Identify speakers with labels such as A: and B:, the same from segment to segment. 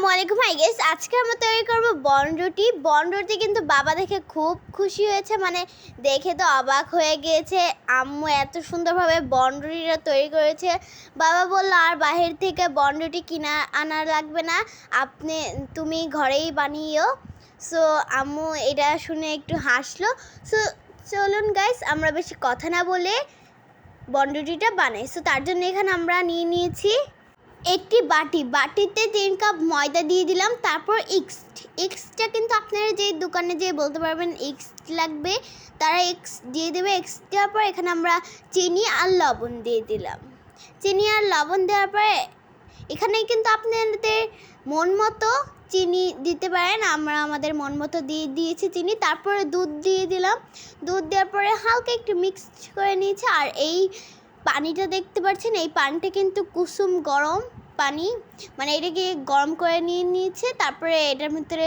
A: আসসালামু আলাইকুম। Hi guys, আজকে আমরা তৈরি করবো বনরুটি। বনরুটি কিন্তু বাবা দেখে খুব খুশি হয়েছে, মানে দেখে তো অবাক হয়ে গিয়েছে। আম্মু এত সুন্দরভাবে বনরুটিটা তৈরি করেছে। বাবা বলল আর বাহির থেকে বনরুটি কিনা আনা লাগবে না, তুমি ঘরেই বানিয়েও। সো আম্মু এটা শুনে একটু হাসলো। সো চলুন গাইস, আমরা বেশি কথা না বলে বনরুটিটা বানাই। সো তার জন্য এখানে আমরা নিয়েছি একটি বাটিতে 3 কাপ ময়দা দিয়ে দিলাম। তারপর এক্সটা কিন্তু আপনারা যে দোকানে যেয়ে বলতে পারবেন এক্স লাগবে, তারা এক্স দিয়ে দেবে। এক্স দেওয়ার পর এখানে আমরা চিনি আর লবণ দিয়ে দিলাম। চিনি আর লবণ দেওয়ার পরে এখানে কিন্তু আপনাদের মন মতো চিনি দিতে পারেন। আমরা আমাদের মন মতো দিয়ে দিয়েছি চিনি। তারপরে দুধ দিয়ে দিলাম। দুধ দেওয়ার পরে হালকা একটু মিক্স করে নিয়েছি। আর এই পানিটা দেখতে পাচ্ছেন, এই পানিটা কিন্তু কুসুম গরম পানি, মানে এটাকে গরম করে নিয়েছে। তারপরে এটার ভিতরে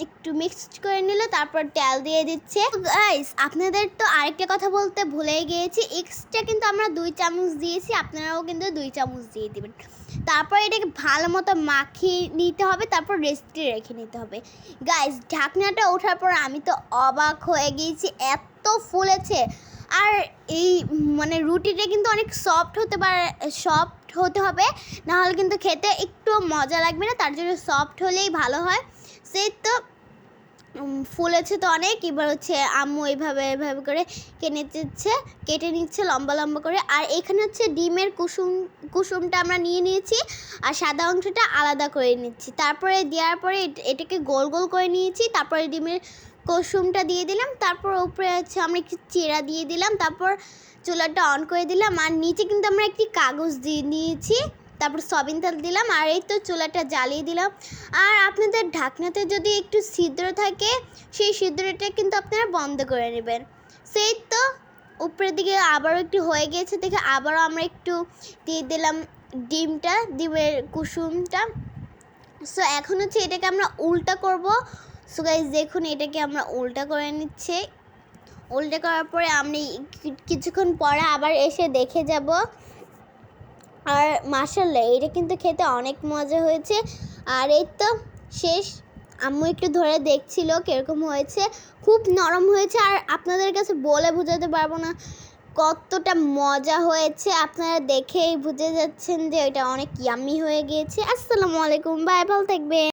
A: একটু মিক্সড করে নিলে তারপর তেল দিয়ে দিচ্ছে। গাইস, আপনাদের তো আরেকটা কথা বলতে ভুলেই গিয়েছি, এক্সট্রা কিন্তু আমরা 2 চামচ দিয়েছি, আপনারাও কিন্তু 2 চামচ দিয়ে দিবেন। তারপর এটাকে ভালো মতো মাখিয়ে নিতে হবে, তারপর রেস্টে রেখে নিতে হবে। গাইস, ঢাকনাটা ওঠার পর আমি তো অবাক হয়ে গিয়েছি, এত ফুলেছে। আর এই মানে রুটিটা কিন্তু অনেক সফট হতে হবে, নাহলে কিন্তু খেতে একটু মজা লাগবে না। তার জন্য সফট হলেই ভালো হয়। সেই তো ফুলেছে তো অনেক। এবার হচ্ছে আম্মু এভাবে করে কেটে নিচ্ছে লম্বা লম্বা করে। আর এখানে হচ্ছে ডিমের কুসুমটা আমরা নিয়েছি, আর সাদা অংশটা আলাদা করে নিচ্ছি। তারপরে দেওয়ার পরে এটাকে গোল গোল করে নিয়েছি। তারপরে ডিমের কুসুমটা দিয়ে দিলাম। তারপর উপরে হচ্ছে আমরা একটু চিরা দিয়ে দিলাম। তারপর চুলাটা অন করে দিলাম। আর নিচে কিন্তু আমরা একটি কাগজ দিয়ে নিয়েছি। তারপর সয়াবিন তেল দিলাম। আর এই তো চুলাটা জ্বালিয়ে দিলাম। আর আপনাদের ঢাকনাতে যদি একটু ছিদ্র থাকে, সেই ছিদ্রটা কিন্তু আপনারা বন্ধ করে নেবেন। সেই তো উপরের দিকে আবারও একটু হয়ে গিয়েছে দেখে আবারও আমরা একটু দিয়ে দিলাম ডিমের কুসুমটা। সো এখন হচ্ছে এটাকে আমরা উল্টা করব। সো গাইস দেখুন, এটাকে আমরা উল্টা করে নিচ্ছি। উল্টা করার পরে আমি কিছুক্ষণ পরে আবার এসে দেখে যাব। আর মাশাআল্লাহ, এটা কিন্তু খেতে অনেক মজা হয়েছে। আর এই তো শেষ। আম্মু একটু ধরে দেখছিল কীরকম হয়েছে, খুব নরম হয়েছে। আর আপনাদের কাছে বলে বোঝাতে পারবো না কতটা মজা হয়েছে, আপনারা দেখেই বুঝে যাচ্ছেন যে এটা অনেক ইয়াম্মি হয়ে গিয়েছে। আসসালামু আলাইকুম, বাই, ভালো থাকবেন।